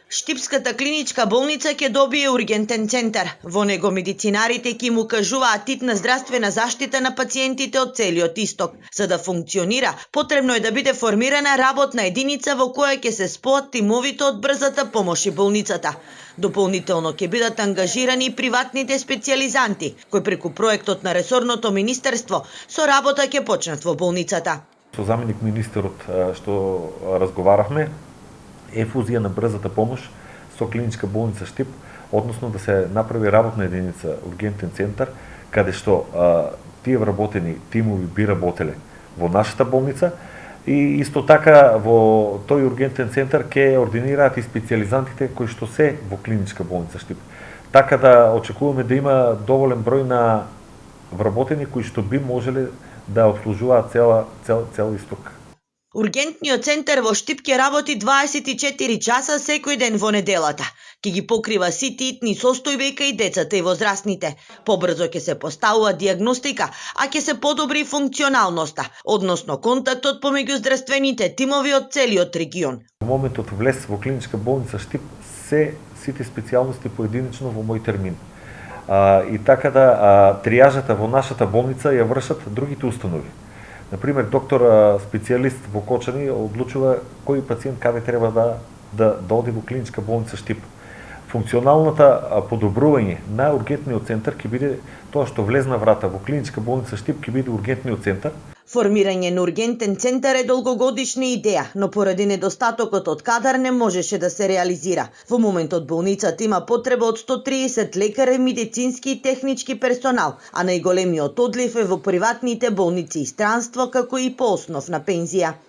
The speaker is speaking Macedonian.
Штипската клиничка болница ќе добие ургентен центар. Во него медицинарите ќе му кажуваат типна здравствена заштита на пациентите од целиот исток. За да функционира, потребно е да биде формирана работна единица во која ќе се споат тимовите од брзата помош и болницата. Дополнително ќе бидат ангажирани и приватните специјализанти, кои преку проектот на ресорното министерство со работа ќе почнат во болницата. Со заменик министерот што разговаравме, е фузија на брзата помош со клиничка болница Штип, односно да се направи работна единица ургентен центар, каде што тие вработени тимови би работеле во нашата болница и исто така во тој ургентен центар ќе ординираат и специјализантите кои што се во клиничка болница Штип. Така да очекуваме да има доволен број на вработени кои што би можеле да обслужуваат цел исток. Ургентниот центар во Штип ќе работи 24 часа секој ден во неделата. Ќе ги покрива сите итни состојби кај децата и возрастните. Побрзо ќе се поставува дијагностика, а ќе се подобри функционалноста, односно контактот помеѓу здравствените тимови од целиот регион. Во моментот влез во клиничка болница Штип сите специјалности поединечно во мој термин. И така да триажата во нашата болница ја вршат другите установи. Например, доктор специјалист во Кочани одлучува кој пациент каде треба да оди во клиничка болница Штип. Функционалната подобрување на ургентниот центар ќе биде тоа што влезна врата во клиничка болница Штип ќе биде ургентниот центар. Формирање на ургентен центар е долгогодишна идеја, но поради недостатокот од кадар не можеше да се реализира. Во моментот болницата има потреба од 130 лекари, медицински и технички персонал, а најголемиот одлив е во приватните болници и странство, како и по основна пензија.